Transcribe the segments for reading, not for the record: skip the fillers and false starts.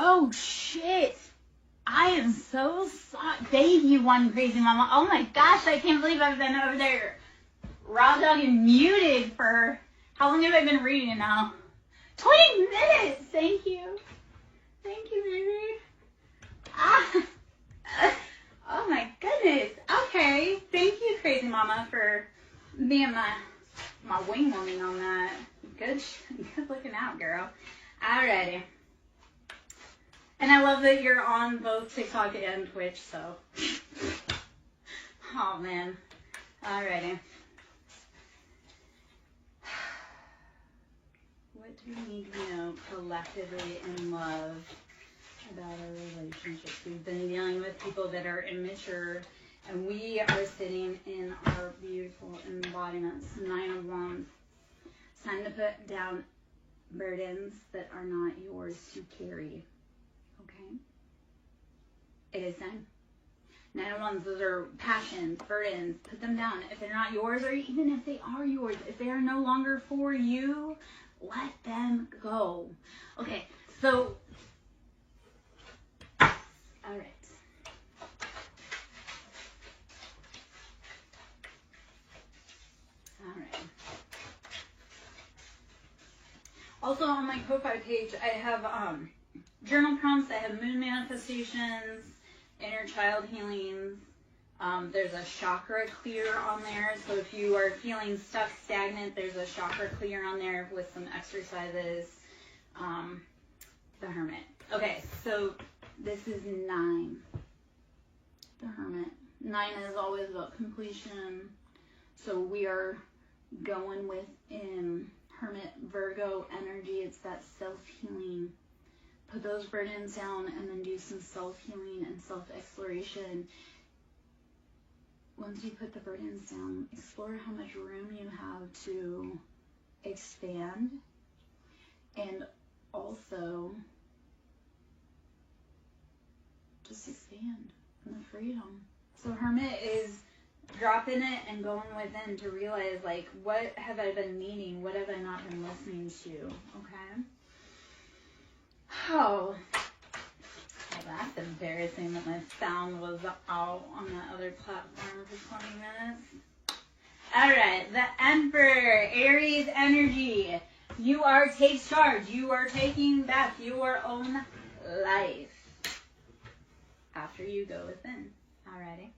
Oh, shit. I am so sorry. Thank you, one crazy mama. Oh my gosh, I can't believe I've been over there raw dog and muted for, how long have I been reading now? 20 minutes. Thank you. Thank you, baby. Ah. Oh my goodness. Okay. Thank you, crazy mama, for being my wing woman on that. Good looking out, girl. Alrighty. And I love that you're on both TikTok and Twitch, so. Oh, man. Alrighty. What do we need to know collectively in love about our relationships? We've been dealing with people that are immature, and we are sitting in our beautiful embodiments. 9 of Wands. It's time to put down burdens that are not yours to carry. Okay? It is time. 9 of Wands, those are passions, burdens. Put them down. If they're not yours, or even if they are yours, if they are no longer for you, let them go. Okay, so, all right. All right. Also on my Ko-Fi page, I have journal prompts. I have moon manifestations, inner child healings. There's a chakra clear on there. So if you are feeling stuck, stagnant, there's a chakra clear on there with some exercises. The Hermit. Okay, so this is 9. The Hermit. 9 is always about completion. So we are going within Hermit Virgo energy. It's that self-healing. Put those burdens down and then do some self-healing and self-exploration. Once you put the burdens down, explore how much room you have to expand, and also just expand in the freedom. So Hermit is dropping it and going within to realize, like, what have I been needing? What have I not been listening to? Okay? Oh, well, that's embarrassing that my sound was out on that other platform for 20 minutes. All right, the Emperor, Aries energy. You are take charge. You are taking back your own life after you go within. Alrighty.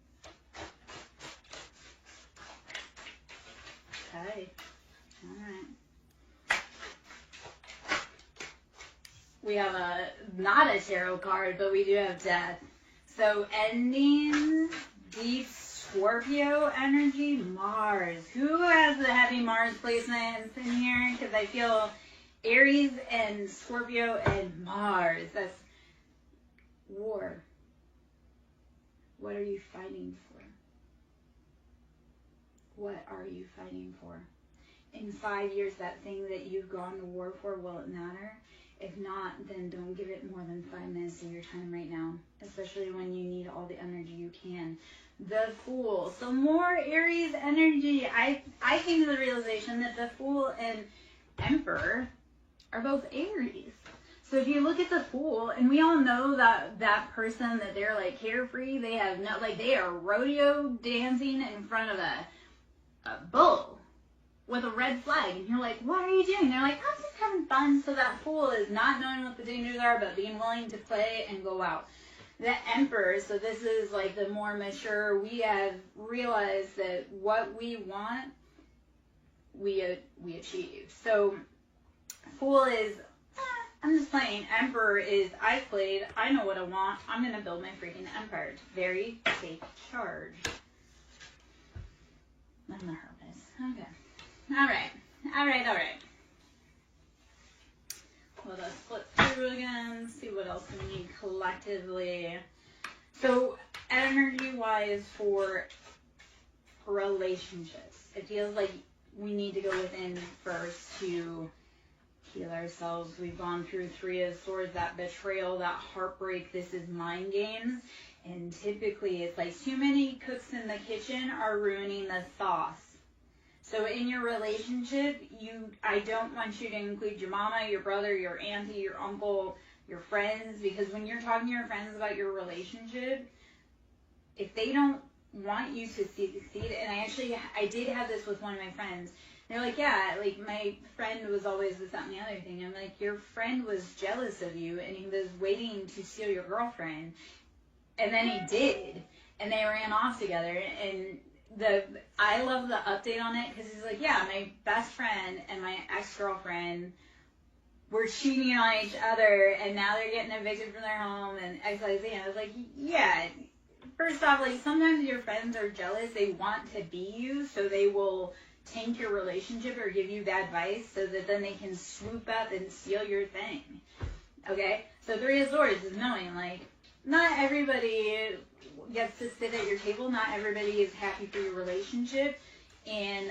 Okay. All right. We have not a tarot card, but we do have death. So ending, deep Scorpio energy, Mars. Who has the heavy Mars placements in here? Because I feel Aries and Scorpio and Mars. That's war. What are you fighting for? What are you fighting for? In 5 years, that thing that you've gone to war for, will it matter? If not, then don't give it more than 5 minutes of your time right now, especially when you need all the energy you can. The Fool. So more Aries energy. I came to the realization that the Fool and Emperor are both Aries. So if you look at the Fool, and we all know that person that they're like carefree, they have no, like they are rodeo dancing in front of a bull with a red flag, and you're like, what are you doing? They're like, I'm just having fun. So that Fool is not knowing what the dangers are, but being willing to play and go out. The Emperor, so this is like the more mature, we have realized that what we want, we achieve. So Fool is, I'm just playing. Emperor is, I played, I know what I want, I'm going to build my freaking empire. Very take charge. I'm the Hermes. Okay. All right. Let us flip through again, see what else we need collectively. So, energy-wise for relationships, it feels like we need to go within first to heal ourselves. We've gone through 3 of Swords, that betrayal, that heartbreak. This is mind games. And typically, it's like too many cooks in the kitchen are ruining the sauce. So in your relationship, I don't want you to include your mama, your brother, your auntie, your uncle, your friends, because when you're talking to your friends about your relationship, if they don't want you to succeed, and I did have this with one of my friends. They're like, yeah, like my friend was always this, that, and the other thing. I'm like, your friend was jealous of you, and he was waiting to steal your girlfriend, and then he did, and they ran off together. And I love the update on it because he's like, yeah, my best friend and my ex-girlfriend were cheating on each other, and now they're getting evicted from their home, and XYZ. And I was like, yeah. First off, like, sometimes your friends are jealous. They want to be you, so they will tank your relationship or give you bad advice so that then they can swoop up and steal your thing. Okay? So Three of Swords is knowing, like, not everybody gets to sit at your table. Not everybody is happy for your relationship. And,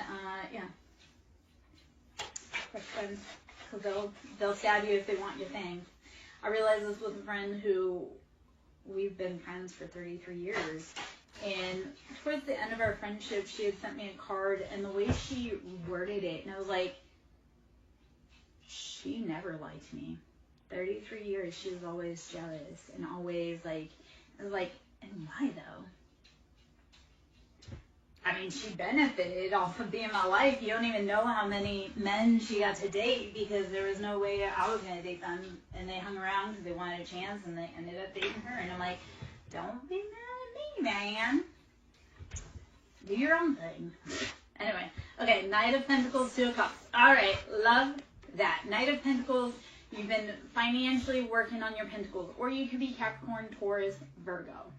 yeah. Quick friends, because they'll stab you if they want your thing. I realized this with a friend who we've been friends for 33 years. And towards the end of our friendship, she had sent me a card, and the way she worded it, and I was like, she never liked me. 33 years, she was always jealous, and always, like, I was like, and why, though? I mean, she benefited off of being in my life. You don't even know how many men she got to date, because there was no way I was going to date them, and they hung around because they wanted a chance, and they ended up dating her, and I'm like, don't be mad at me, man. Do your own thing. Anyway, okay, Knight of Pentacles, Two of Cups. All right, love that. Knight of Pentacles, you've been financially working on your pentacles, or you could be Capricorn, Taurus, Virgo.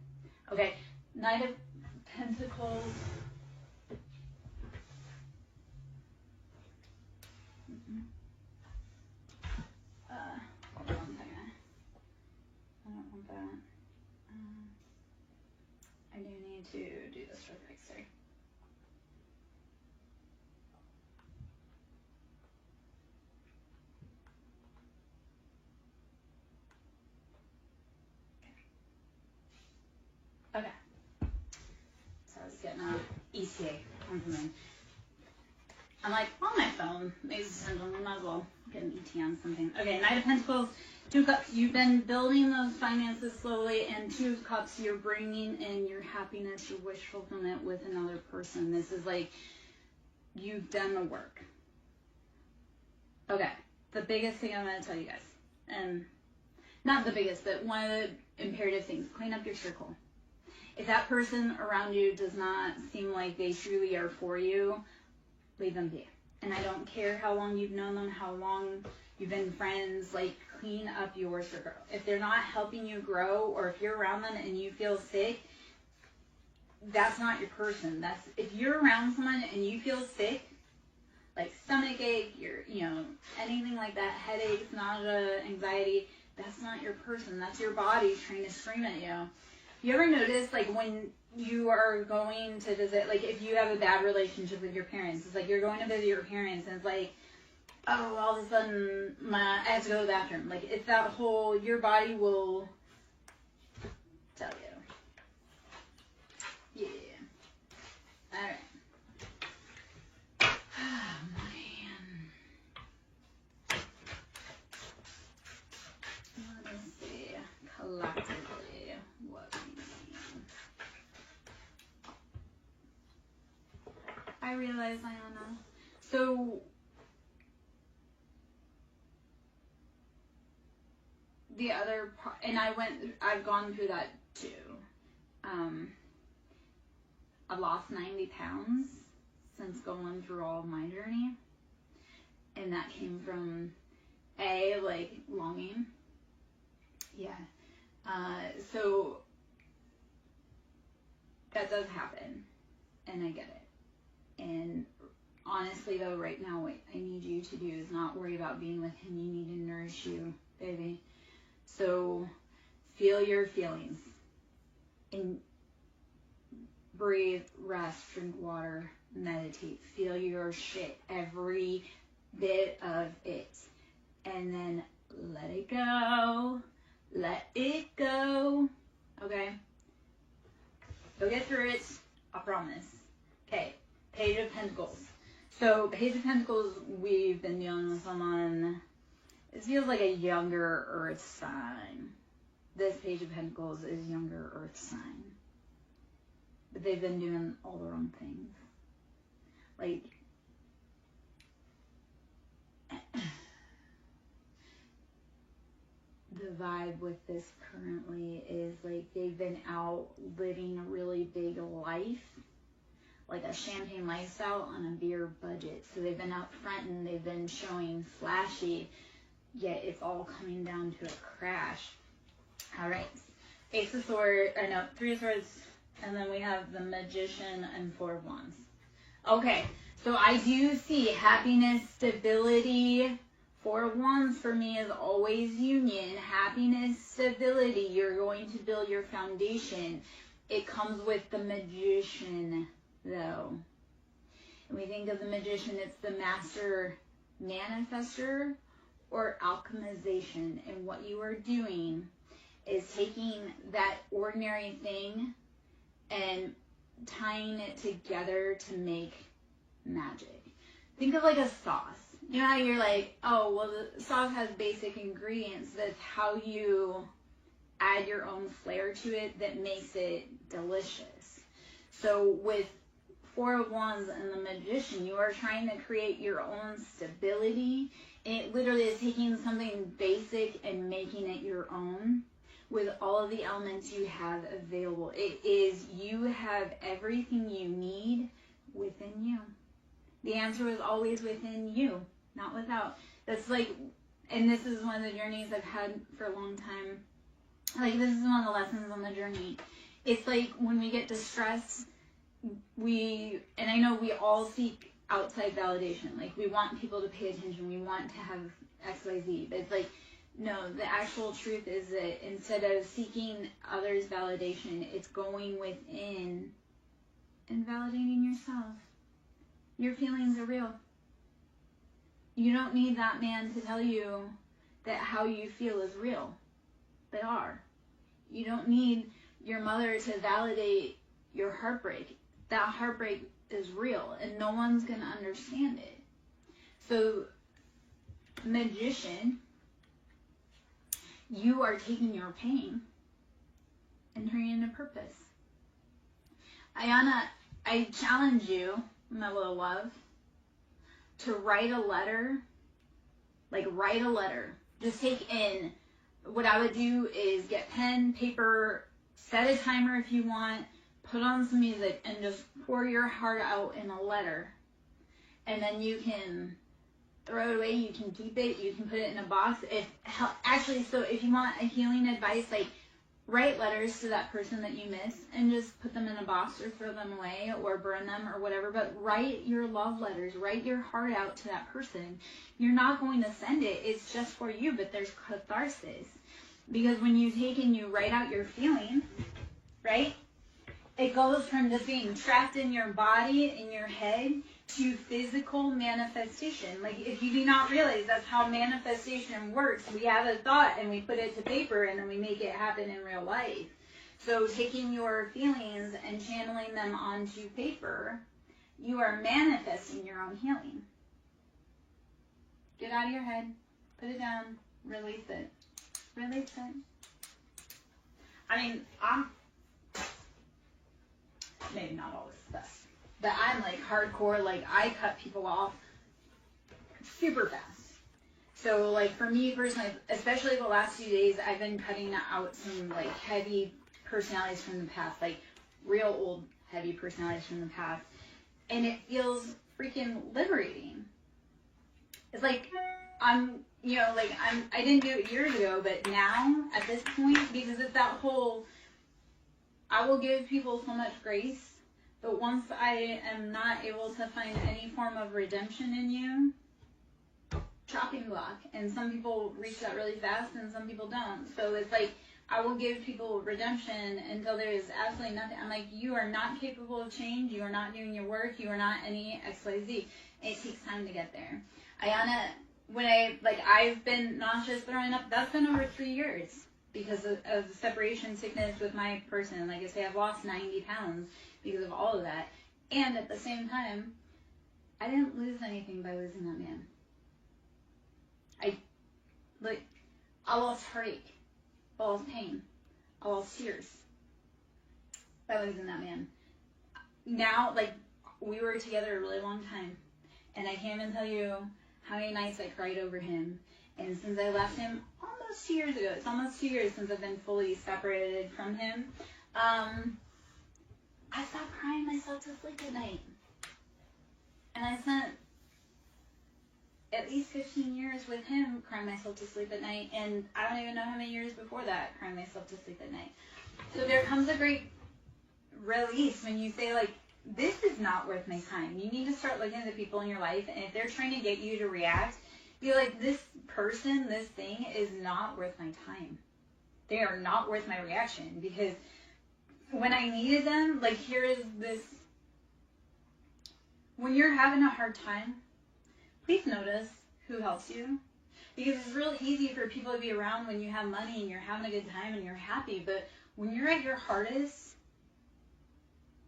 Okay, Knight of Pentacles. Hold on a second. I don't want that. I do need to do this real quick, sorry. Okay. So I was getting a ECA compliment. I'm like, on my phone, ladies and gentlemen, might as well get an ET on something. Okay, Knight of Pentacles, Two of Cups. You've been building those finances slowly, and Two of Cups, you're bringing in your happiness, your wish fulfillment with another person. This is like, you've done the work. Okay, the biggest thing I'm going to tell you guys, and not the biggest, but one of the imperative things, clean up your circle. If that person around you does not seem like they truly are for you, leave them be. And I don't care how long you've known them, how long you've been friends, like, clean up your circle. If they're not helping you grow, or if you're around them and you feel sick, that's not your person. That's, if you're around someone and you feel sick, like stomach ache, anything like that, headaches, nausea, anxiety, that's not your person. That's your body trying to scream at you. You ever notice, like, when you are going to visit, like, if you have a bad relationship with your parents, it's like you're going to visit your parents, and it's like, oh, all of a sudden, I have to go to the bathroom. Like, it's that whole, your body will tell you. Yeah. All right. Oh, man. Let us see. Collectively. I realize, Iona. So, the other part, and I've gone through that too. I've lost 90 pounds since going through all of my journey. And that came from, like, longing. Yeah. So, that does happen. And I get it. And honestly, though, right now, what I need you to do is not worry about being with him. You need to nourish you, baby. So feel your feelings. And breathe, rest, drink water, meditate. Feel your shit, every bit of it. And then let it go. Let it go. Okay? You'll get through it. I promise. Okay. Page of Pentacles. So, Page of Pentacles, we've been dealing with someone It feels like a younger earth sign. This Page of Pentacles is younger earth sign. But they've been doing all the wrong things. Like, the vibe with this currently is like they've been out living a really big life, like a champagne lifestyle on a beer budget. So they've been out front and they've been showing flashy, yet it's all coming down to a crash. All right, Ace of Swords, I know, Three of Swords, and then we have the Magician and Four of Wands. Okay, so I do see happiness, stability. Four of Wands for me is always union, happiness, stability. You're going to build your foundation. It comes with the Magician, though. And we think of the Magician, it's the master manifester or alchemization. And what you are doing is taking that ordinary thing and tying it together to make magic. Think of like a sauce. You know how you're like, oh, well, the sauce has basic ingredients. That's how you add your own flair to it that makes it delicious. So with Four of Wands and the Magician, you are trying to create your own stability. And it literally is taking something basic and making it your own with all of the elements you have available. It is, you have everything you need within you. The answer is always within you, not without. That's like, and this is one of the journeys I've had for a long time. Like, this is one of the lessons on the journey. It's like when we get distressed, and I know we all seek outside validation. Like, we want people to pay attention. We want to have X, Y, Z. But it's like, no, the actual truth is that instead of seeking others' validation, it's going within and validating yourself. Your feelings are real. You don't need that man to tell you that how you feel is real. They are. You don't need your mother to validate your heartbreak. That heartbreak is real, and no one's going to understand it. So, Magician, you are taking your pain and turning it into purpose. Ayana, I challenge you, my little love, to write a letter. Like, write a letter. Just take in. What I would do is get pen, paper, set a timer if you want, put on some music, and just pour your heart out in a letter. And then you can throw it away, you can keep it, you can put it in a box. Actually, so if you want a healing advice, like, write letters to that person that you miss and just put them in a box or throw them away or burn them or whatever. But write your love letters. Write your heart out to that person. You're not going to send it. It's just for you, but there's catharsis. Because when you take and you write out your feelings, right, it goes from just being trapped in your body, in your head, to physical manifestation. Like, if you do not realize that's how manifestation works, we have a thought and we put it to paper and then we make it happen in real life. So taking your feelings and channeling them onto paper, you are manifesting your own healing. Get out of your head, put it down, release it. Release it. I mean, maybe not always the best. But I'm like hardcore, like I cut people off super fast. So like for me personally, especially the last few days, I've been cutting out some like heavy personalities from the past, like real old heavy personalities from the past. And it feels freaking liberating. It's like I didn't do it years ago, but now at this point, because it's that whole, I will give people so much grace. But once I am not able to find any form of redemption in you, chopping block. And some people reach that really fast and some people don't. So it's like, I will give people redemption until there is absolutely nothing. I'm like, you are not capable of change. You are not doing your work. You are not any XYZ. It takes time to get there. Ayana, I've been nauseous, throwing up, that's been over 3 years because of separation sickness with my person. Like I say, I've lost 90 pounds because of all of that. And at the same time, I didn't lose anything by losing that man. Like, I lost heartache. I lost pain. I lost tears by losing that man. Now, like, we were together a really long time, and I can't even tell you how many nights I cried over him. And since I left him almost 2 years ago, it's almost 2 years since I've been fully separated from him, I stopped crying myself to sleep at night. And I spent at least 15 years with him crying myself to sleep at night, and I don't even know how many years before that crying myself to sleep at night. So there comes a great release when you say, like, this is not worth my time. You need to start looking at the people in your life, and if they're trying to get you to react, be like, this person, this thing is not worth my time. They are not worth my reaction, because when I needed them, like, here is this. When you're having a hard time, please notice who helps you. Because it's really easy for people to be around when you have money and you're having a good time and you're happy. But when you're at your hardest,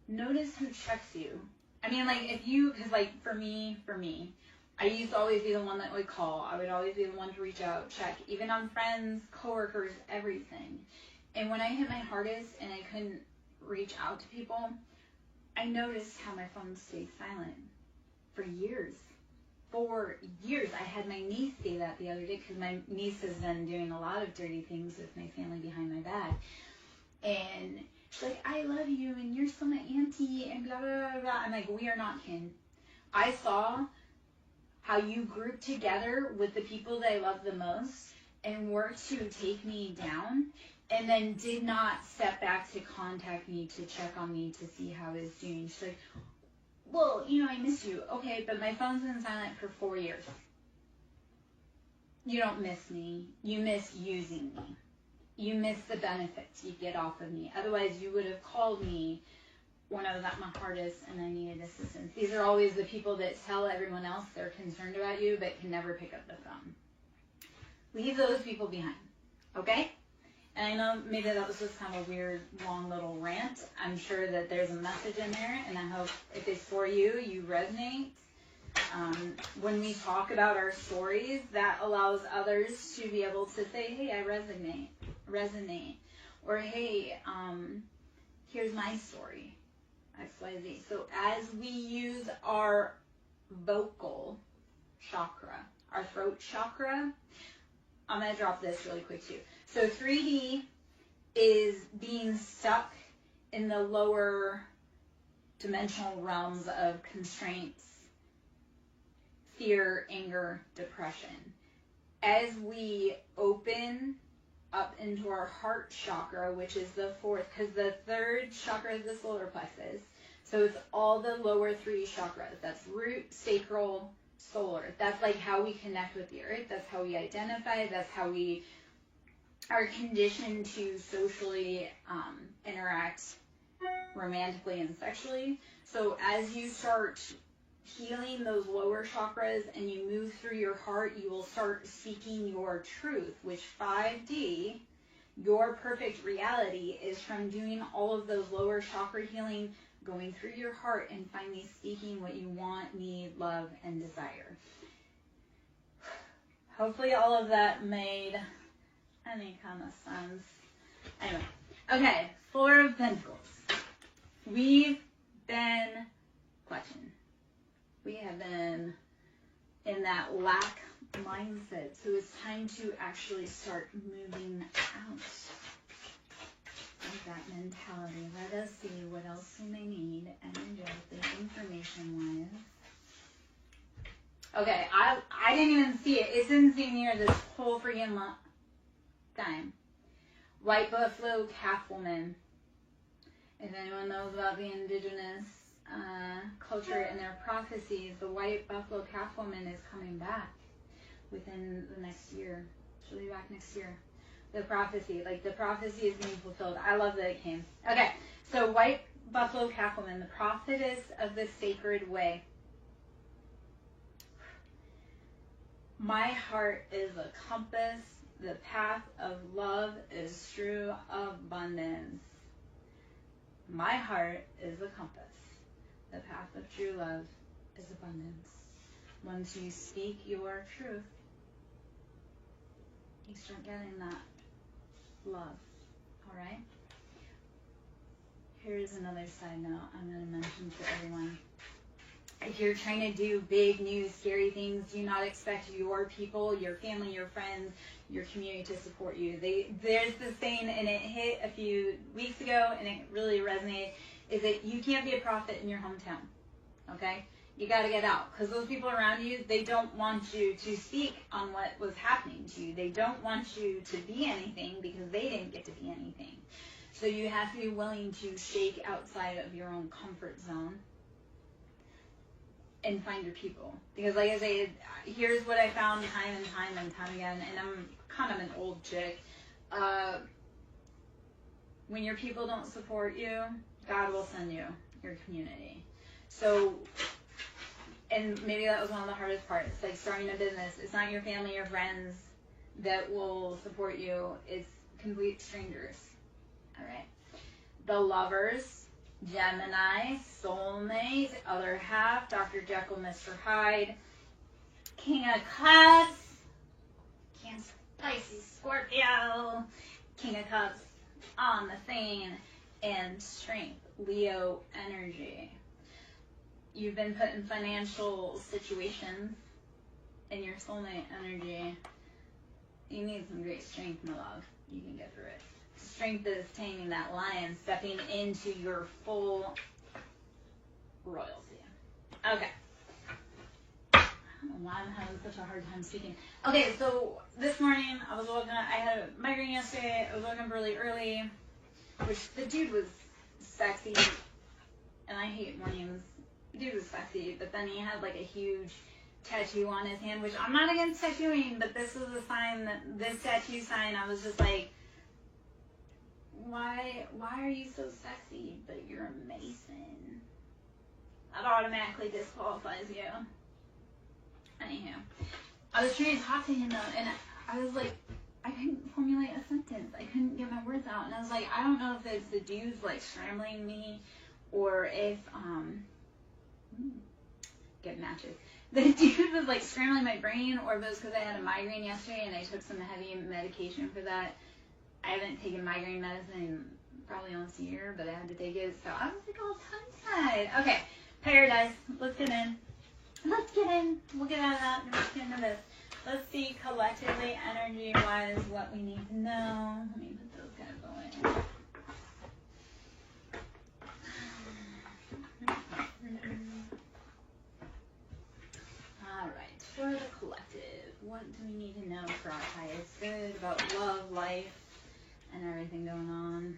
notice who checks you. I mean, like, if you, because, like, for me, I used to always be the one that would call. I would always be the one to reach out, check, even on friends, coworkers, everything. And when I hit my hardest and I couldn't reach out to people, I noticed how my phone stayed silent for years. For years. I had my niece say that the other day, because my niece has been doing a lot of dirty things with my family behind my back. And she's like, I love you, and you're still my auntie, and blah, blah, blah, blah. I'm like, we are not kin. I saw how you grouped together with the people that I love the most and worked to take me down, and then did not step back to contact me, to check on me, to see how I was doing. She's like, well, you know, I miss you. Okay, but my phone's been silent for 4 years. You don't miss me. You miss using me. You miss the benefits you get off of me. Otherwise, you would have called me when I was at my hardest and I needed assistance. These are always the people that tell everyone else they're concerned about you but can never pick up the phone. Leave those people behind, okay? And I know maybe that was just kind of a weird, long little rant. I'm sure that there's a message in there, and I hope if it's for you, you resonate. When we talk about our stories, that allows others to be able to say, hey, I resonate. Or, hey, here's my story, XYZ. So as we use our vocal chakra, our throat chakra, I'm going to drop this really quick too. So 3D is being stuck in the lower dimensional realms of constraints, fear, anger, depression. As we open up into our heart chakra, which is the fourth, because the third chakra is the solar plexus. So it's all the lower three chakras. That's root, sacral, solar. That's like how we connect with the earth. That's how we identify. That's how we are conditioned to socially interact romantically and sexually. So as you start healing those lower chakras and you move through your heart, you will start seeking your truth, which 5D, your perfect reality, is from doing all of those lower chakra healing, going through your heart, and finally speaking what you want, need, love, and desire. Hopefully all of that made any kind of sense. Anyway, okay, Four of Pentacles. We've been clutching. We have been in that lack mindset, so it's time to actually start moving out of that mentality. Let us see what else we may need energetically, information-wise. Okay, I didn't even see it. It's in sitting here this whole freaking time. White buffalo calf woman. If anyone knows about the indigenous culture and their prophecies, the white buffalo calf woman is coming back within the next year. She'll be back next year. The prophecy is being fulfilled. I love that it came. Okay, so white buffalo calf woman, the prophetess of the sacred way. My heart is a compass. The path of love is true abundance. My heart is a compass. The path of true love is abundance. Once you speak your truth, you start getting that love. All right? Here's another side note I'm going to mention to everyone. If you're trying to do big, new, scary things, do not expect your people, your family, your friends, your community to support you. There's this saying, and it hit a few weeks ago, and it really resonated, is that you can't be a prophet in your hometown, okay? You got to get out, because those people around you, they don't want you to speak on what was happening to you. They don't want you to be anything because they didn't get to be anything. So you have to be willing to shake outside of your own comfort zone and find your people. Because like I say, here's what I found time and time again, and I'm kind of an old chick. When your people don't support you, God will send you your community. So, and maybe that was one of the hardest parts, like starting a business. It's not your family or friends that will support you. It's complete strangers. All right. The lovers, Gemini, soulmate, other half, Dr. Jekyll, Mr. Hyde, King of Cups, Cancer, Pisces, Scorpio, King of Cups on the scene, and Strength, Leo energy. You've been put in financial situations in your soulmate energy. You need some great strength, my love. You can get through it. Strength is taming that lion, stepping into your full royalty. Okay. I don't know why I'm having such a hard time speaking. Okay, so this morning I had a migraine yesterday. I was woken up really early, which the dude was sexy, and I hate mornings. The dude was sexy, but then he had like a huge tattoo on his hand, which I'm not against tattooing, but this was a sign that this tattoo sign, I was just like, why are you so sexy, but you're a Mason? That automatically disqualifies you. Anywho, I was trying to talk to him though, and I was like, I couldn't formulate a sentence. I couldn't get my words out, and I was like, I don't know if it's the dude's like scrambling me, or if get matches. The dude was like scrambling my brain, or if it was because I had a migraine yesterday and I took some heavy medication for that. I haven't taken migraine medicine in probably almost a year, but I had to take it, so I was like all tongue-tied. Okay, Paradise, let's get in. Let's get in. We'll get out of that and let's get into this. Let's see collectively, energy-wise, what we need to know. Let me put those kind of away. All right, for the collective, what do we need to know for our highest good about love, life, and everything going on?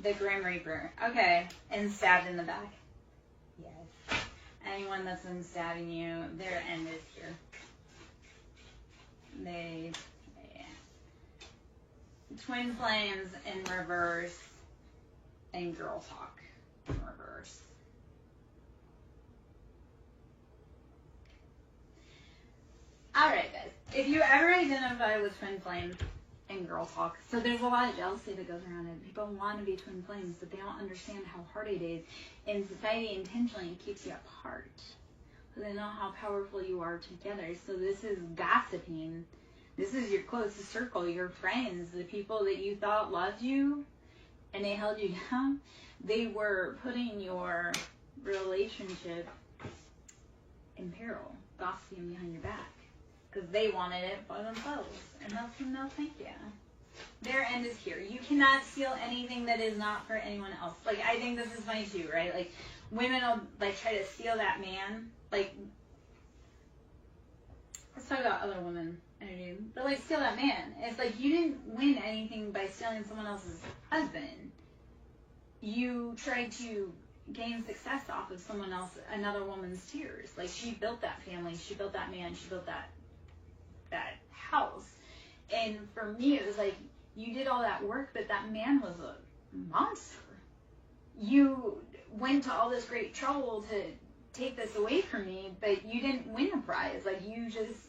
The Grim Reaper. Okay, and stabbed in the back. Yes. Anyone that's been stabbing you, their end is here. Twin flames in reverse, and girl talk in reverse. Alright guys, if you ever identify with twin flames and girl talk, so there's a lot of jealousy that goes around it. People want to be twin flames, but they don't understand how hard it is. And society intentionally keeps you apart. So they know how powerful you are together. So this is gossiping. This is your closest circle, your friends, the people that you thought loved you, and they held you down. They were putting your relationship in peril, gossiping behind your back. Because they wanted it for themselves. And that's no thank you. Their end is here. You cannot steal anything that is not for anyone else. Like, I think this is funny too, right? Like, women will, like, try to steal that man. Like, let's talk about other women energy. But, like, steal that man. It's like, you didn't win anything by stealing someone else's husband. You tried to gain success off of someone else, another woman's tears. Like, she built that family. She built that man. She built that house. And for me, it was like, you did all that work, but that man was a monster. You went to all this great trouble to take this away from me, but you didn't win a prize. Like, you just...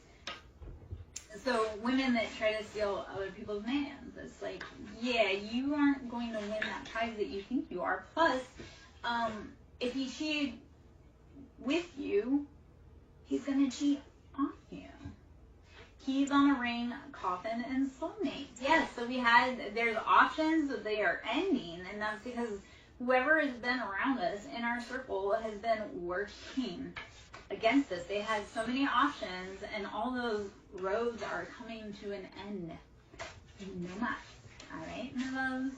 So women that try to steal other people's mans, it's like, yeah, you aren't going to win that prize that you think you are. Plus, if he cheated with you, he's going to cheat on you. keys on a ring, coffin, and soulmates. Yes, so there's options, but they are ending, and that's because whoever has been around us in our circle has been working against us. They had so many options, and all those roads are coming to an end. No más. All right, my loves.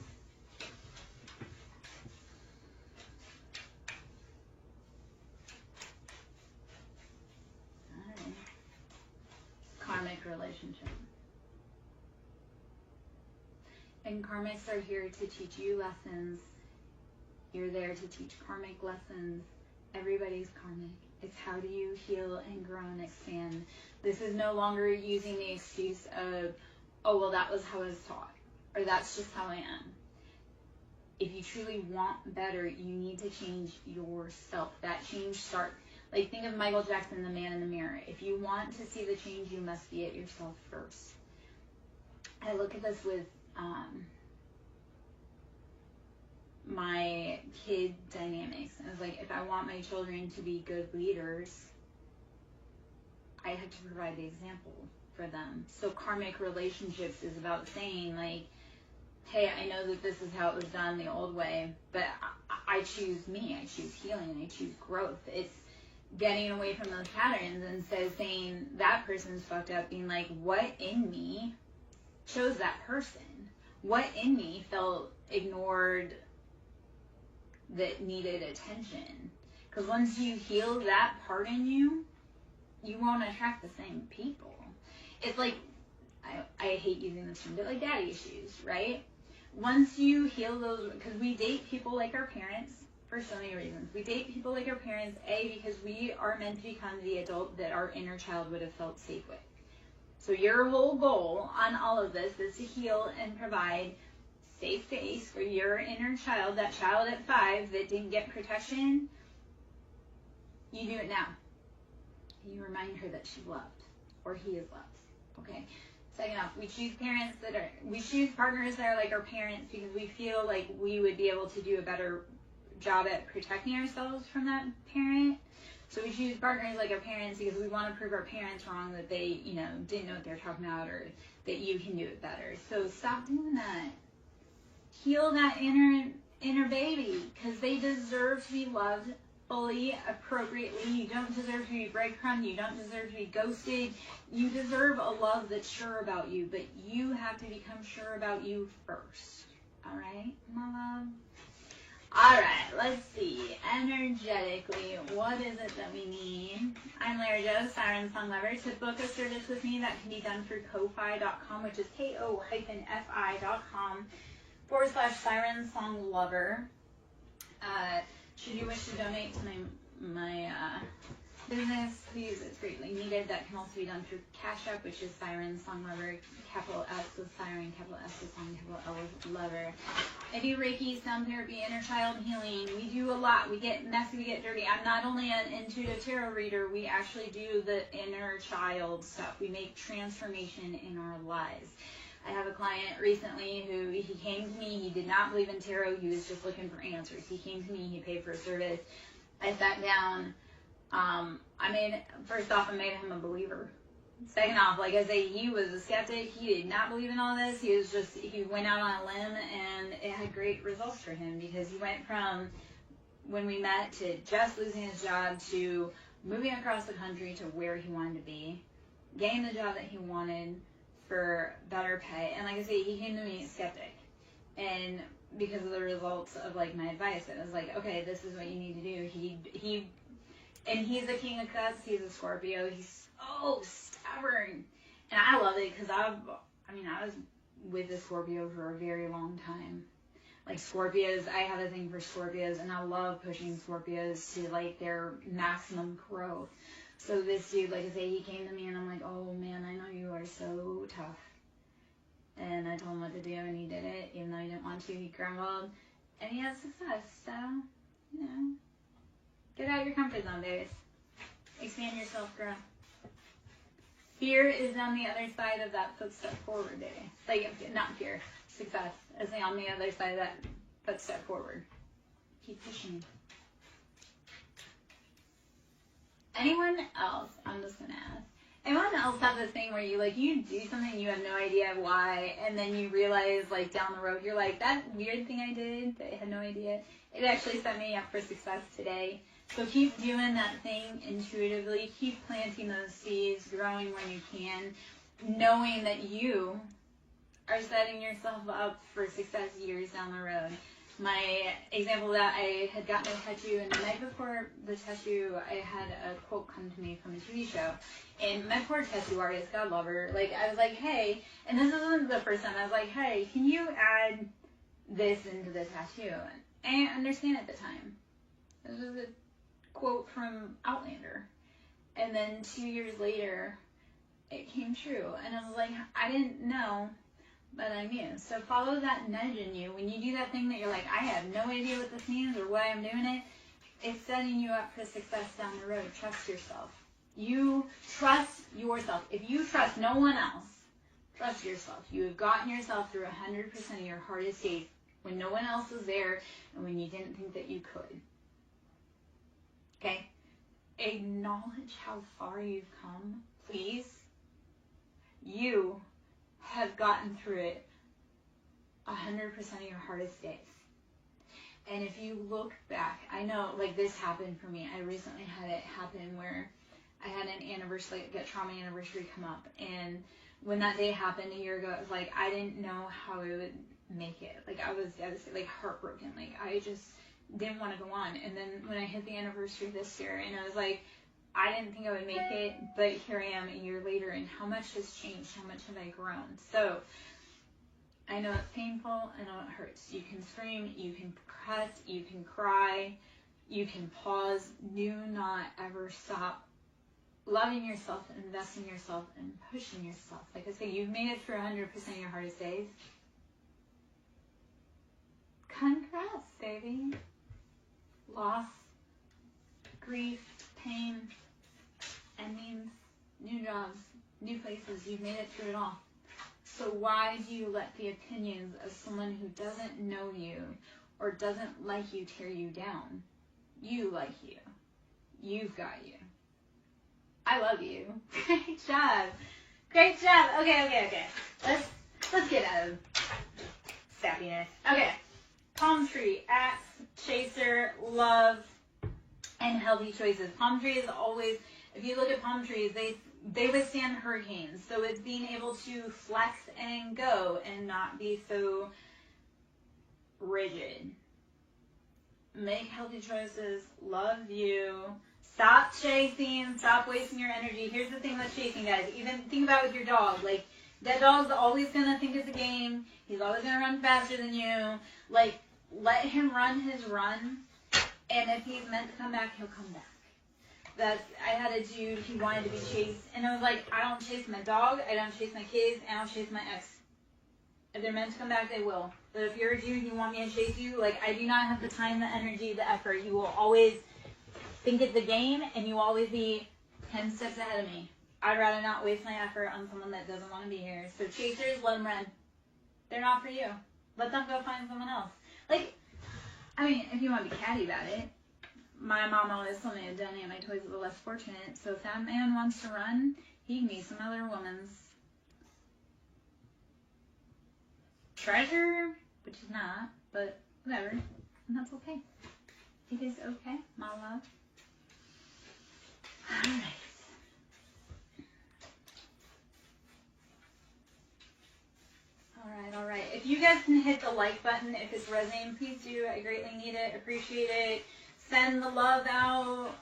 All right. Karmic relationship. And karmics are here to teach you lessons. You're there to teach karmic lessons. Everybody's karmic. It's how do you heal and grow and expand. This is no longer using the excuse of, oh, well, that was how I was taught, or that's just how I am. If you truly want better, you need to change yourself. That change starts, like, think of Michael Jackson, the man in the mirror. If you want to see the change, you must be it yourself first. I look at this with my kid dynamics. And I was like, if I want my children to be good leaders, I have to provide the example for them. So karmic relationships is about saying, like, hey, I know that this is how it was done the old way, but I choose me. I choose healing. I choose growth. It's getting away from those patterns instead of saying that person's fucked up, being like, what in me chose that person? What in me felt ignored that needed attention? Because once you heal that part in you, you won't attract the same people. It's like, I hate using this term, but like daddy issues, right? Once you heal those, because we date people like our parents for so many reasons. We date people like our parents, A, because we are meant to become the adult that our inner child would have felt safe with. So your whole goal on all of this is to heal and provide safe space for your inner child, that child at 5 that didn't get protection. You do it now. You remind her that she's loved, or he is loved. Okay. Second off, we choose partners that are like our parents because we feel like we would be able to do a better job at protecting ourselves from that parent. So we choose partners like our parents because we want to prove our parents wrong, that they, didn't know what they're talking about, or that you can do it better. So stop doing that. Heal that inner baby, because they deserve to be loved fully, appropriately. You don't deserve to be breadcrumbed. You don't deserve to be ghosted. You deserve a love that's sure about you, but you have to become sure about you first. All right, my love? All right, let's see. Energetically, what is it that we need? I'm Larry Jo, SirenSong Lover. To book a service with me, that can be done through ko-fi.com, which is ko-fi.com/SirenSong Lover. Should you wish to donate to my business, please, it's greatly needed. That can also be done through Cash App, which is SirenSong Lover, capital S with Siren, capital S with Song, capital L with Lover. I do Reiki, sound therapy, inner child healing. We do a lot. We get messy, we get dirty. I'm not only an intuitive tarot reader, we actually do the inner child stuff. We make transformation in our lives. I have a client recently who, he came to me, he did not believe in tarot, he was just looking for answers. He came to me, he paid for a service. I sat down, first off, I made him a believer. Second off, like I say, he was a skeptic, he did not believe in all this, he went out on a limb, and it had great results for him, because he went from, when we met, to just losing his job, to moving across the country to where he wanted to be, getting the job that he wanted, for better pay. And like I say, he came to me skeptic, and because of the results of like my advice, it was like, okay, this is what you need to do. And he's a king of cups. He's a Scorpio. He's so stubborn, and I love it because I was with a Scorpio for a very long time. Like Scorpios, I have a thing for Scorpios, and I love pushing Scorpios to like their maximum growth. So this dude, like I say, he came to me, and I'm like, oh man, I know you are so tough. And I told him what to do, and he did it, even though he didn't want to. He grumbled, and he had success. So, get out of your comfort zone, babes. Expand yourself, grow. Fear is on the other side of that footstep forward, baby. Like, not fear, success is on the other side of that footstep forward. Keep pushing. Anyone else, I'm just going to ask, Anyone else have this thing where you do something, you have no idea why, and then you realize, like, down the road, you're like, that weird thing I did that I had no idea, it actually set me up for success today. So keep doing that thing intuitively. Keep planting those seeds, growing when you can, knowing that you are setting yourself up for success years down the road. My example that I had gotten a tattoo, and the night before the tattoo, I had a quote come to me from a TV show. And my poor tattoo artist, God love her, like, I was like, hey, and this isn't the first time, I was like, hey, can you add this into the tattoo? And I didn't understand at the time. This was a quote from Outlander. And then 2 years later, it came true. And I was like, I didn't know, but I knew. So follow that nudge in you. When you do that thing that you're like, I have no idea what this means or why I'm doing it, it's setting you up for success down the road. Trust yourself. You trust yourself. If you trust no one else, trust yourself. You have gotten yourself through 100% of your hardest days when no one else was there and when you didn't think that you could. Okay? Acknowledge how far you've come, please. You have gotten through it 100% of your hardest days. And if you look back, I know, like, this happened for me. I recently had it happen where I had an anniversary, like a trauma anniversary come up. And when that day happened a year ago, it was like, I didn't know how I would make it. Like, I was devastated, like, heartbroken. Like, I just didn't want to go on. And then when I hit the anniversary this year, and I was like, I didn't think I would make it, but here I am a year later, and how much has changed? How much have I grown? So I know it's painful. I know it hurts. You can scream. You can cuss. You can cry. You can pause. Do not ever stop loving yourself, investing in yourself, and pushing yourself. Like I say, you've made it through 100% of your hardest days. Congrats, baby. Loss, grief, pain, endings, new jobs, new places. You've made it through it all. So why do you let the opinions of someone who doesn't know you or doesn't like you tear you down? You like you. You've got you. I love you. Great job. Great job. Okay. Let's get out of sappiness. Okay. Palm tree, axe, chaser, love, and healthy choices. Palm tree is always, if you look at palm trees, they withstand hurricanes. So it's being able to flex and go and not be so rigid. Make healthy choices. Love you. Stop chasing. Stop wasting your energy. Here's the thing with chasing, guys. Even think about it with your dog. Like, that dog's always going to think it's a game. He's always going to run faster than you. Like, let him run his run. And if he's meant to come back, he'll come back. I had a dude, he wanted to be chased. And I was like, I don't chase my dog. I don't chase my kids. I don't chase my ex. If they're meant to come back, they will. But if you're a dude and you want me to chase you, like, I do not have the time, the energy, the effort. You will always think it's a game, and you will always be 10 steps ahead of me. I'd rather not waste my effort on someone that doesn't want to be here. So chasers, let them run. They're not for you. Let them go find someone else. Like, I mean, if you want to be catty about it, my mom always told me to donate my toys to the less fortunate. So if that man wants to run, he can be some other woman's treasure, which is not, but whatever. And that's okay. It is okay, my love. Alright. Alright. If you guys can hit the like button if it's resonating, please do. I greatly need it, appreciate it. Send the love out,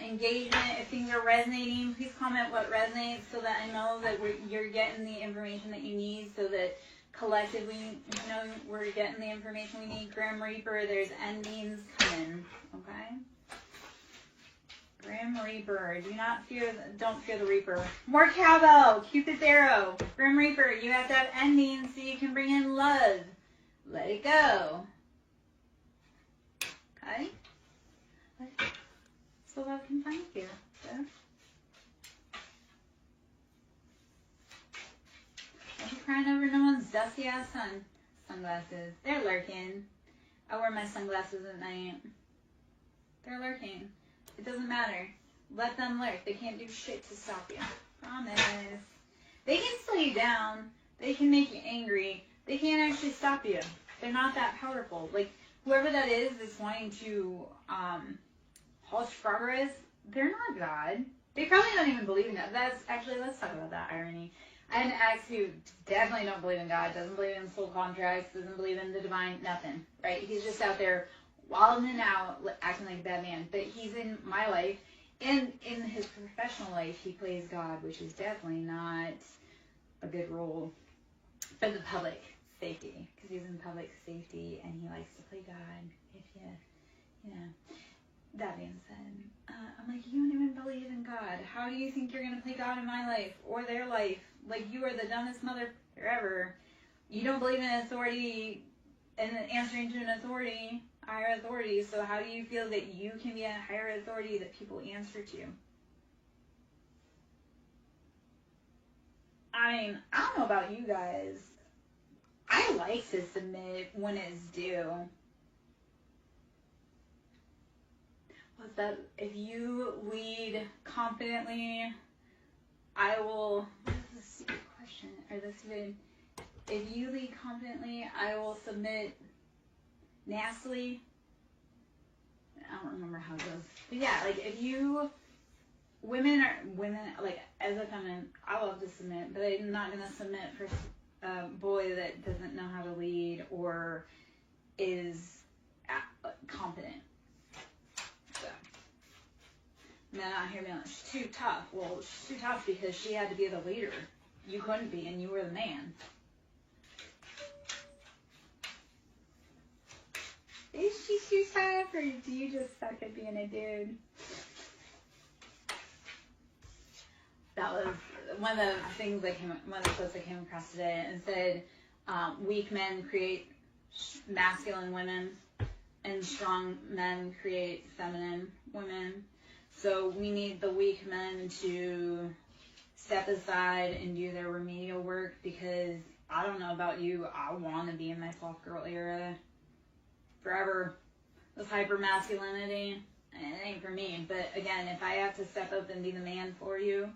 engagement. If things are resonating, please comment what resonates so that I know that you're getting the information that you need, so that collectively, we're getting the information we need. Grim Reaper, there's endings coming, okay? Grim Reaper, don't fear the Reaper. More cowbell, Cupid's arrow. Grim Reaper, you have to have endings so you can bring in love. Let it go. Okay? So love can find you. So. Are you crying over no one's dusty ass sunglasses? They're lurking. I wear my sunglasses at night. They're lurking. It doesn't matter. Let them lurk. They can't do shit to stop you. Promise. They can slow you down. They can make you angry. They can't actually stop you. They're not that powerful. Like, whoever that is that's wanting to halt progress, they're not God. They probably don't even believe in God. Let's talk about that irony. I had an ex who definitely don't believe in God, doesn't believe in soul contracts, doesn't believe in the divine, nothing, right? He's just out there wilding out, acting like a bad man. But he's in my life, and in his professional life, he plays God, which is definitely not a good role for the public safety, because he's in public safety, and he likes to play God, if you know. That being said, I'm like, you don't even believe in God. How do you think you're going to play God in my life or their life? Like, you are the dumbest mother ever. You don't believe in authority and answering to an authority, higher authority. So how do you feel that you can be a higher authority that people answer to? I mean, I don't know about you guys. I like to submit when it's due. What's that? If you lead confidently, I will. This is a stupid question. Or this stupid. If you lead confidently, I will submit nastily. I don't remember how it goes. But yeah, like if you. Women, like as a feminine, I love to submit, but I'm not going to submit for a boy that doesn't know how to lead or is competent. And then I hear me like, she's too tough. Well, she's too tough because she had to be the leader. You couldn't be, and you were the man. Is she too tough, or do you just suck at being a dude? That was one of the things one of the quotes I came across today, and said, weak men create masculine women, and strong men create feminine women. So we need the weak men to step aside and do their remedial work, because I don't know about you, I want to be in my soft girl era forever. This hyper masculinity, it ain't for me. But again, if I have to step up and be the man for you,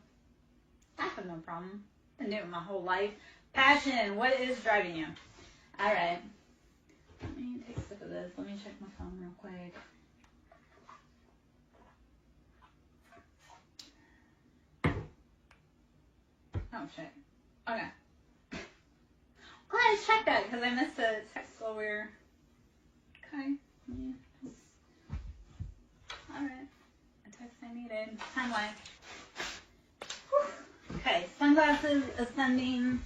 I have no problem. I've been doing it my whole life. Passion, what is driving you? All right. Let me take a sip of this. Let me check my phone real quick. Oh, shit. Okay. Glad I checked that because I missed a text while we were... Okay. Yeah. Alright. A text I needed. Timeline. Whew. Okay. Sunglasses ascending.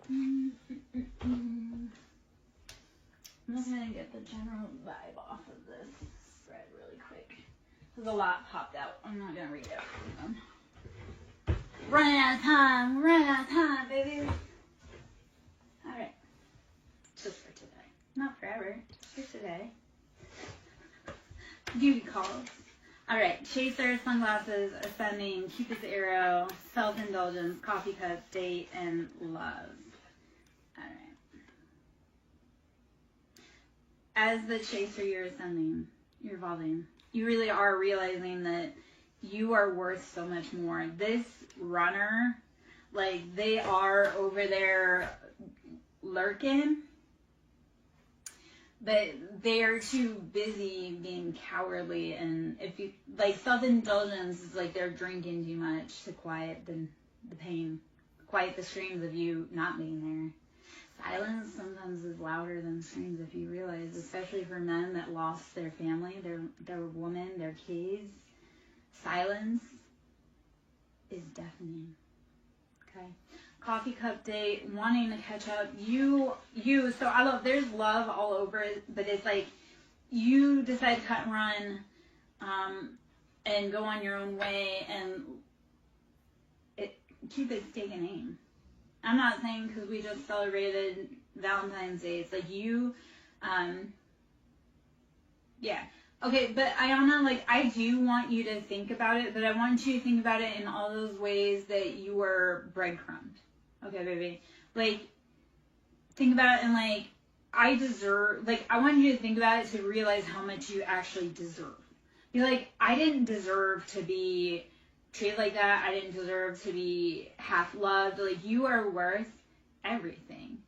I'm just going to get the general vibe off of this spread really quick. There's a lot popped out. I'm not going to read it. Running out of time, baby. Alright. Just for today. Not forever. Just for today. Duty calls. Alright. Chaser, sunglasses, ascending, Cupid's arrow, self-indulgence, coffee cup, date, and love. Alright. As the chaser, you're ascending. You're evolving. You really are realizing that you are worth so much more. This runner, like, they are over there lurking, but they're too busy being cowardly. And if you, like, self-indulgence is like they're drinking too much to quiet the pain, quiet the screams of you not being there. Silence sometimes is louder than screams, if you realize, especially for men that lost their family, their woman, their kids. Silence is deafening. Okay. Coffee cup date, wanting to catch up. So I love, there's love all over it, but it's like you decide to cut and run and go on your own way, and Cupid's taking aim. I'm not saying because we just celebrated Valentine's Day. It's like you, yeah. Okay, but Ayana, like, I do want you to think about it, but I want you to think about it in all those ways that you were breadcrumbed. Okay, baby? Like, think about it and, like, I want you to think about it to realize how much you actually deserve. Be like, I didn't deserve to be treated like that. I didn't deserve to be half loved. Like, you are worth everything.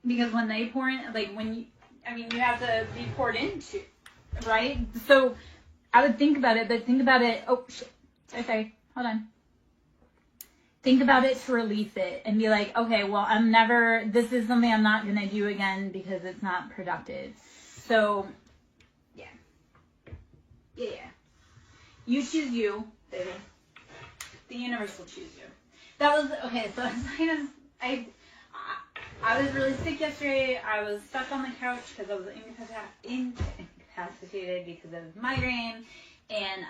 Because when they pour in, like, you have to be poured into, right? So I would think about it, but think about it. Oh, shit. Okay, hold on. Think about it to release it and be like, okay, well, this is something I'm not going to do again because it's not productive. So, yeah. You choose you, baby. The universe will choose you. That was, okay, so I was really sick yesterday. I was stuck on the couch because I was incapacitated because of migraine. And,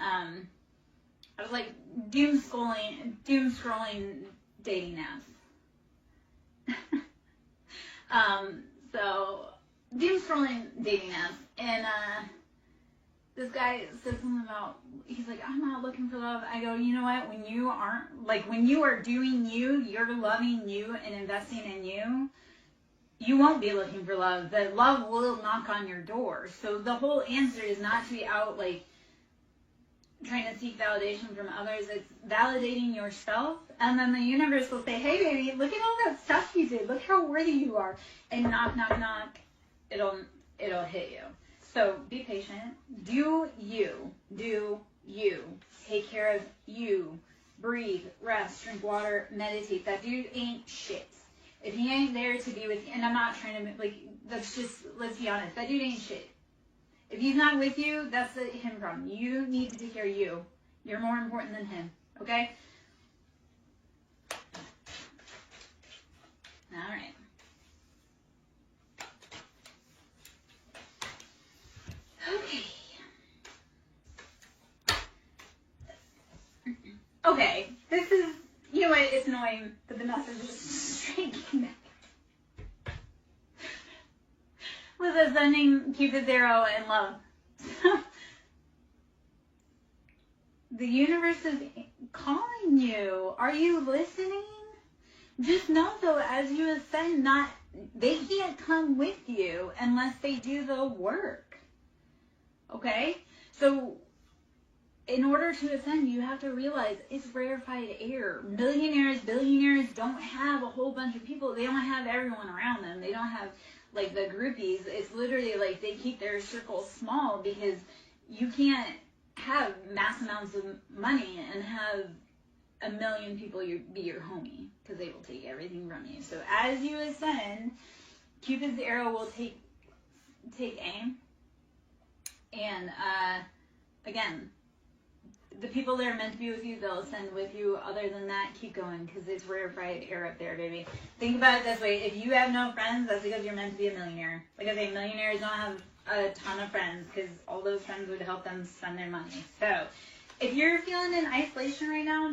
I was like doom scrolling dating apps. So doom scrolling dating apps, and this guy said something about, he's like, I'm not looking for love. I go, you know what? When you are doing you, you're loving you and investing in you, you won't be looking for love. The love will knock on your door. So the whole answer is not to be out like trying to seek validation from others. It's validating yourself, and then the universe will say, hey baby, look at all that stuff you did, look how worthy you are, and knock, it'll hit you. So be patient, do you take care of you, breathe, rest, drink water, meditate. That dude ain't shit. If he ain't there to be with you, and I'm not trying to, like, let's be honest, that dude ain't shit. If he's not with you, that's him problem. You need to take care of you. You're more important than him, okay? All right. Okay, this is, you know what, it's annoying that the message is straight back. With ascending Cupid's arrow and love. The universe is calling you. Are you listening? Just know though, as you ascend, they can't come with you unless they do the work. Okay? So in order to ascend, you have to realize it's rarefied air. Millionaires, billionaires don't have a whole bunch of people. They don't have everyone around them. They don't have like the groupies. It's literally like they keep their circle small because you can't have mass amounts of money and have a million people be your homie, because they will take everything from you. So as you ascend, Cupid's arrow will take aim, and again, the people that are meant to be with you, they'll ascend with you. Other than that, keep going, because it's rarefied air up there, baby. Think about it this way. If you have no friends, that's because you're meant to be a millionaire. Like I say, millionaires don't have a ton of friends, because all those friends would help them spend their money. So if you're feeling in isolation right now,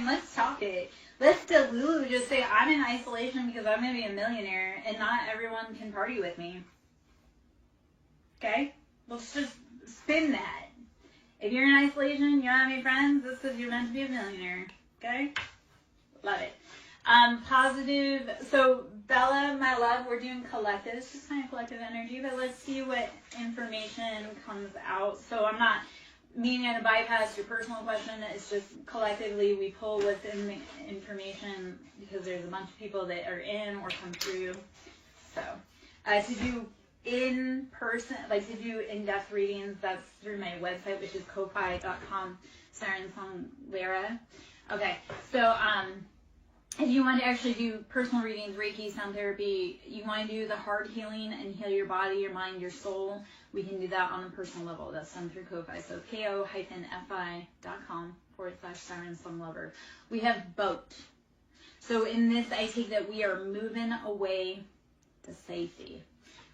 let's talk it. Let's Delulu just say, I'm in isolation because I'm going to be a millionaire, and not everyone can party with me. Okay? Let's just spin that. If you're in isolation, you don't have any friends, that's because you're meant to be a millionaire. Okay? Love it. Positive. So, Bella, my love, we're doing collective. It's just kind of collective energy, but let's see what information comes out. So, I'm not meaning to bypass your personal question. It's just collectively we pull within the information because there's a bunch of people that are in or come through. So, to do in person, like to do in-depth readings, that's through my website, which is ko-fi.com, SirenSong Lara. Okay, so if you want to actually do personal readings, Reiki, sound therapy, you want to do the heart healing and heal your body, your mind, your soul, we can do that on a personal level. That's done through Ko-fi. So ko-fi.com/SirenSong Lover. We have boat. So in this, I take that we are moving away to safety.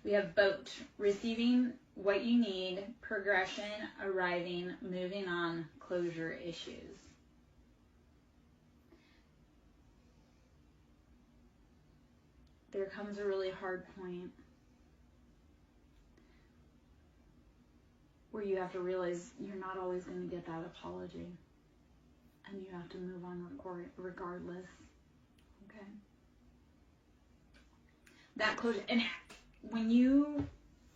We have boat, receiving what you need, progression, arriving, moving on, closure issues. There comes a really hard point where you have to realize you're not always going to get that apology, and you have to move on regardless. Okay? That closure, and when you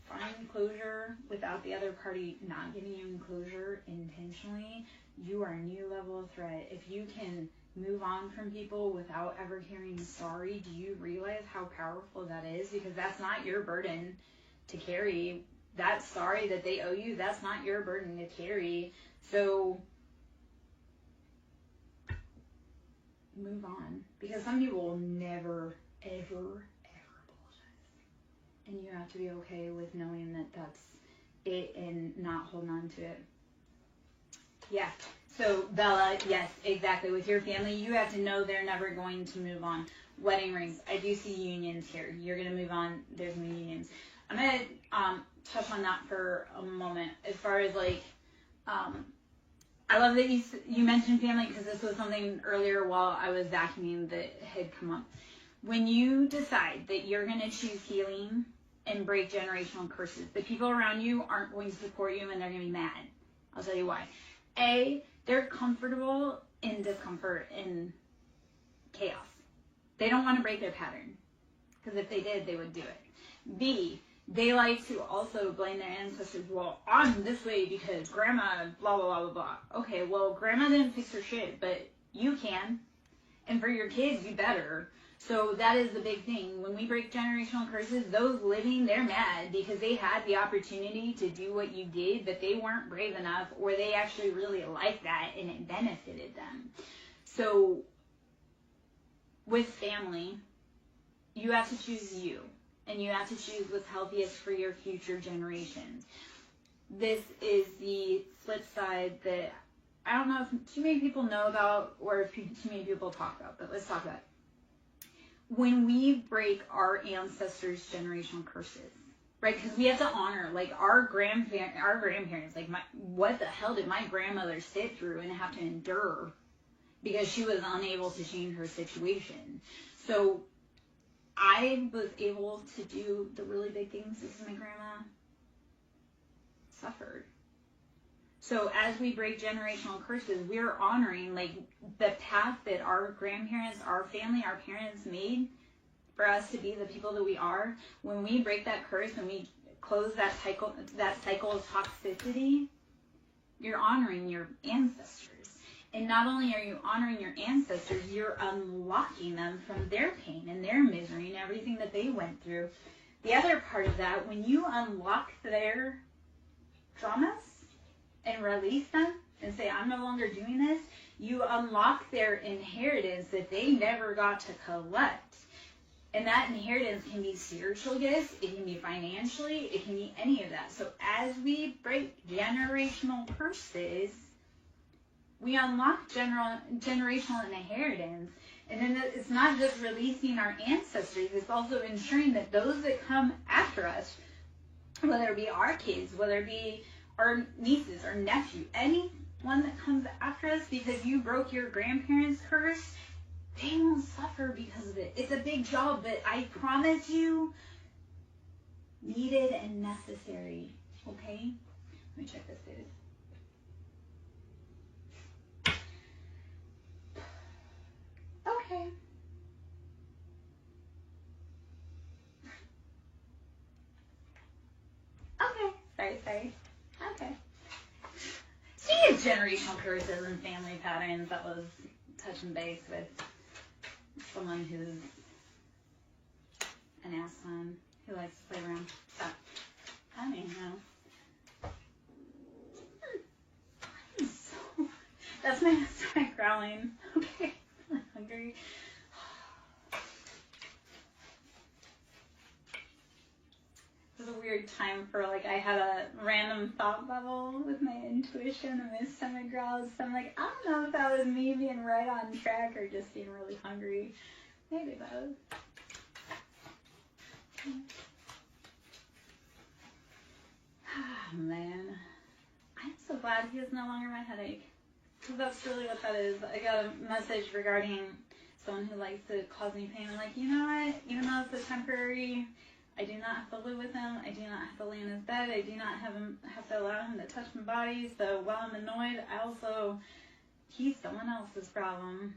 find closure without the other party not giving you closure intentionally, you are a new level of threat. If you can move on from people without ever hearing sorry, do you realize how powerful that is? Because that's not your burden to carry. That sorry that they owe you, that's not your burden to carry. So move on. Because some people will never, ever apologize. And you have to be okay with knowing that that's it and not holding on to it. Yeah. So, Bella, yes, exactly. With your family, you have to know they're never going to move on. Wedding rings. I do see unions here. You're going to move on. There's no unions. I'm going to touch on that for a moment. As far as, like, I love that you mentioned family, because this was something earlier while I was vacuuming that had come up. When you decide that you're going to choose healing and break generational curses, the people around you aren't going to support you and they're going to be mad. I'll tell you why. A, they're comfortable in discomfort and chaos. They don't want to break their pattern, because if they did, they would do it. B, they like to also blame their ancestors. Well, I'm this way because grandma blah, blah, blah, blah, blah. Okay, well, grandma didn't fix her shit, but you can. And for your kids, you better. So that is the big thing. When we break generational curses, those living, they're mad because they had the opportunity to do what you did, but they weren't brave enough, or they actually really liked that and it benefited them. So with family, you have to choose you, and you have to choose what's healthiest for your future generations. This is the flip side that I don't know if too many people know about, or if too many people talk about, but let's talk about it. When we break our ancestors' generational curses, right? Because we have to honor, like, our grandparents. Like, what the hell did my grandmother sit through and have to endure because she was unable to change her situation? So I was able to do the really big things because my grandma suffered. So as we break generational curses, we're honoring, like, the path that our grandparents, our family, our parents made for us to be the people that we are. When we break that curse, when we close that cycle of toxicity, you're honoring your ancestors. And not only are you honoring your ancestors, you're unlocking them from their pain and their misery and everything that they went through. The other part of that, when you unlock their traumas and release them and say, I'm no longer doing this, you unlock their inheritance that they never got to collect. And that inheritance can be spiritual gifts, it can be financially, it can be any of that. So as we break generational curses, we unlock generational inheritance. And then it's not just releasing our ancestors, it's also ensuring that those that come after us, whether it be our kids, whether it be our nieces or nephew, anyone that comes after us, because you broke your grandparents' curse, they won't suffer because of it. It's a big job, but I promise you, needed and necessary. Okay? Let me check this, dude. Okay. Okay. Sorry. Okay. Speaking of generational curses and family patterns, that was touching base with someone who's an ass son who likes to play around. So, I don't even know. That's my stomach growling. Okay, I'm hungry. This is a weird time for, like, I had a random thought bubble with my intuition and my stomach growls. So I'm like, I don't know if that was me being right on track or just being really hungry. Maybe both. Man, I'm so glad he is no longer my headache. Because that's really what that is. I got a message regarding someone who likes to cause me pain. I'm like, you know what? Even though it's a temporary, I do not have to live with him. I do not have to lay in his bed. I do not have to allow him to touch my body. So while I'm annoyed, he's someone else's problem.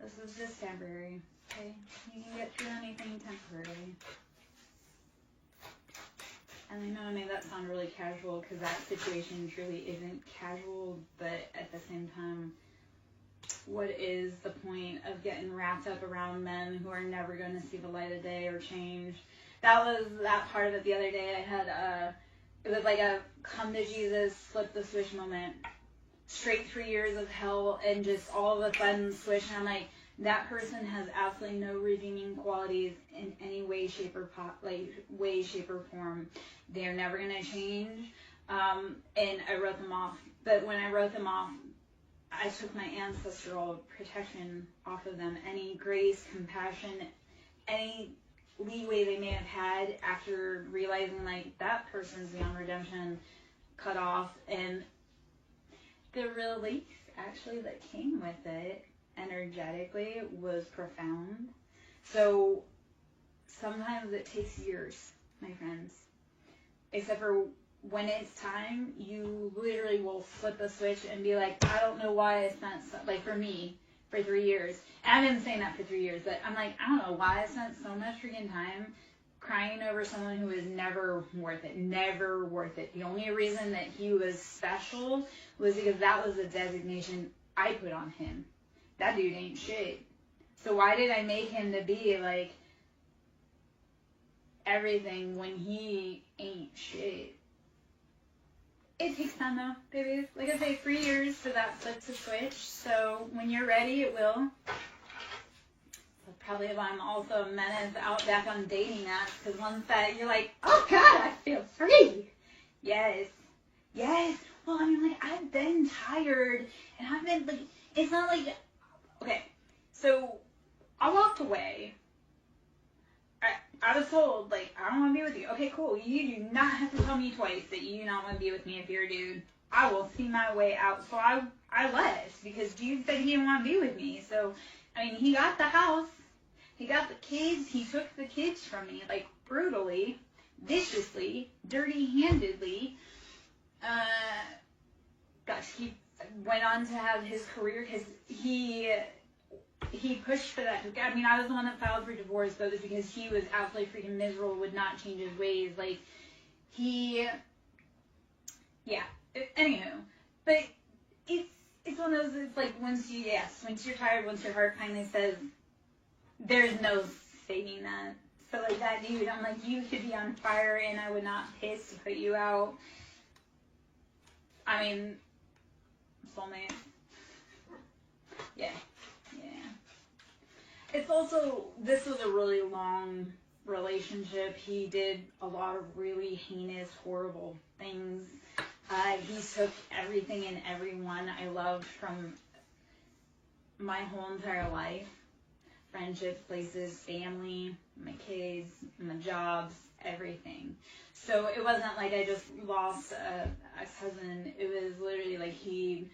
This is just temporary. Okay? You can get through anything temporarily. And I know I made that sound really casual because that situation truly isn't casual, but at the same time, what is the point of getting wrapped up around men who are never going to see the light of day or change? That was that part of it the other day. I had it was like a come to Jesus, flip the switch moment. Straight 3 years of hell and just all of a sudden switch. And I'm like, that person has absolutely no redeeming qualities in any way, shape, or form. They're never gonna change. And I wrote them off. But when I wrote them off, I took my ancestral protection off of them. Any grace, compassion, any leeway they may have had after realizing like that person's beyond redemption, cut off. And the relief actually that came with it energetically was profound. So sometimes it takes years, my friends. Except for when it's time, you literally will flip a switch and be like, I don't know why I spent, like for me, for 3 years. And I've been saying that for 3 years, but I'm like, I don't know why I spent so much freaking time crying over someone who was never worth it. Never worth it. The only reason that he was special was because that was the designation I put on him. That dude ain't shit. So why did I make him to be like everything when he ain't shit? It takes time though, babies. Like I say, 3 years for that flip to switch. So when you're ready, it will. So probably if I'm also a menace out back on dating apps, because once that you're like, oh God, I feel free. Yes. Yes. Well, I mean, like, I've been tired, and I've been, like, it's not like, okay, so I walked away. I was told, like, I don't want to be with you. Okay, cool. You do not have to tell me twice that you do not want to be with me if you're a dude. I will see my way out. So I left because dude said he didn't want to be with me. So, I mean, he got the house. He got the kids. He took the kids from me, like, brutally, viciously, dirty-handedly. Gosh, he went on to have his career because he pushed for that. I mean, I was the one that filed for divorce, but it was because he was absolutely freaking miserable, would not change his ways. Like, anywho. But it's one of those, it's like, once you're tired, once your heart finally says, there's no saving that. So, like, that dude, I'm like, you could be on fire, and I would not piss to put you out. I mean, soulmate. Yeah. It's also, this was a really long relationship. He did a lot of really heinous, horrible things. He took everything and everyone I loved from my whole entire life. Friendships, places, family, my kids, my jobs, everything. So it wasn't like I just lost a ex-husband. It was literally like he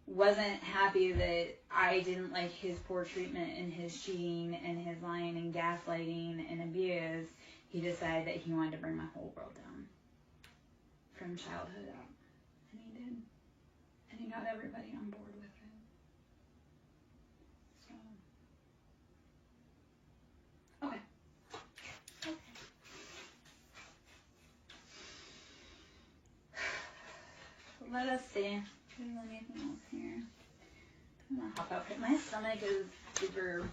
wasn't happy that I didn't like his poor treatment and his cheating and his lying and gaslighting and abuse. He decided that he wanted to bring my whole world down from childhood up. And he did. And he got everybody on board with it. So. Okay. Let us see. Is there anything else here? I'm gonna hop out here. My stomach is super.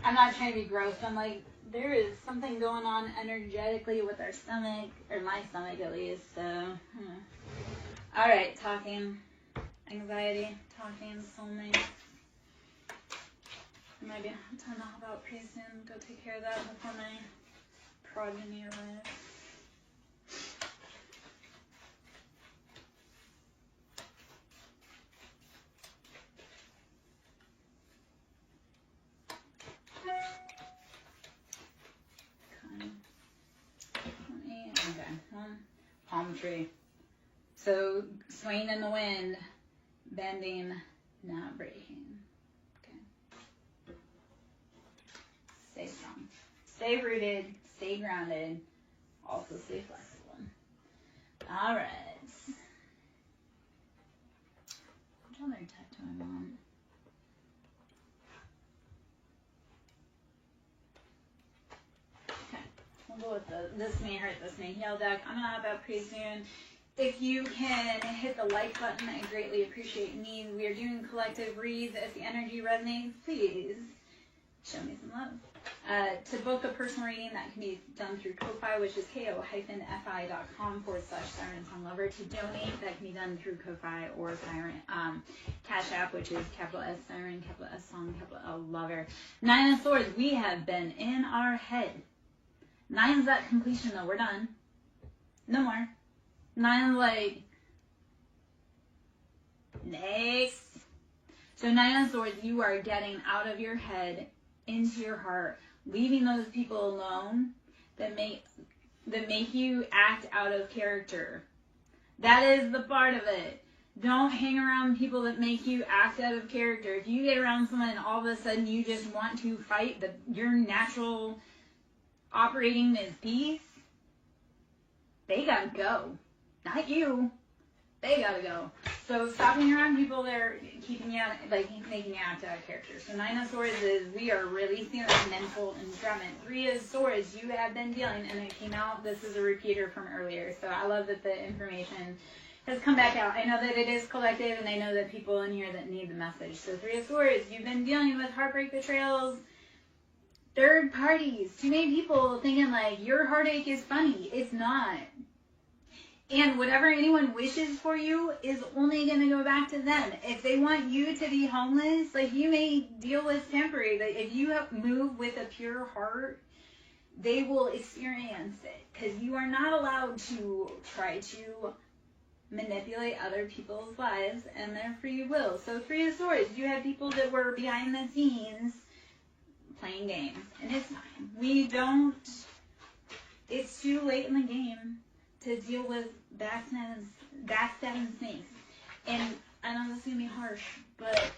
I'm not trying to be gross. I'm like, there is something going on energetically with our stomach, or my stomach at least. So, all right, talking, anxiety, talking, soulmate. Maybe time to hop out pretty soon. Go take care of that before my progeny arrives. Palm tree. So swaying in the wind, bending, not breaking. Okay. Stay strong. Stay rooted. Stay grounded. Also stay flexible. All right. Which other tattoo I want? Okay. We'll careful with this may hurt, this may heal deck. I'm going to hop out pretty soon. If you can hit the like button, I greatly appreciate me. We are doing collective reads. If the energy resonates, please show me some love. To book a personal reading, that can be done through Ko-Fi, which is ko-fi.com/SirenSong Lover. To donate, that can be done through Ko-Fi or Cash App, which is capital S Siren, capital S Song, capital L Lover. 9 of Swords, we have been in our head. 9's at completion though, we're done. No more. 9's like, next. So 9 of Swords, you are getting out of your head into your heart, leaving those people alone that make you act out of character. That is the part of it. Don't hang around people that make you act out of character. If you get around someone and all of a sudden you just want to fight, your natural operating is peace, they gotta go. Not you. They gotta go. So stop hanging around people that are keeping you out, like making you act out of character. So 9 of Swords is we are releasing that mental entrapment. 3 of Swords, you have been dealing, and it came out. This is a repeater from earlier. So I love that the information has come back out. I know that it is collective, and I know that people in here that need the message. So 3 of Swords, you've been dealing with heartbreak, betrayals, third parties. Too many people thinking like your heartache is funny. It's not. And whatever anyone wishes for you is only going to go back to them. If they want you to be homeless, like you may deal with temporary, but if you move with a pure heart, they will experience it. Because you are not allowed to try to manipulate other people's lives and their free will. So 3 of Swords, you have people that were behind the scenes playing games. And it's fine. It's too late in the game to deal with backstabbing snakes. And I know this is going to be harsh, but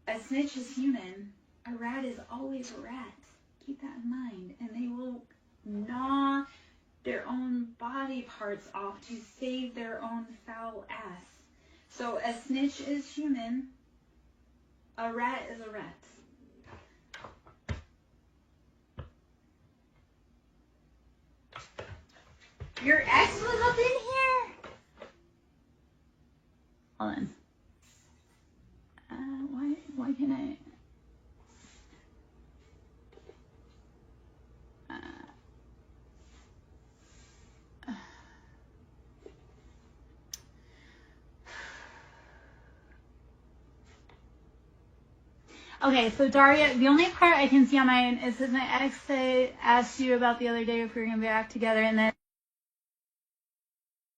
a snitch is human. A rat is always a rat. Keep that in mind. And they will gnaw their own body parts off to save their own foul ass. So a snitch is human. A rat is a rat. Your ex was up in here? Hold on. Why can I? Okay, so Daria, the only part I can see on my end is that my ex asked you about the other day if we were going to be back together, and then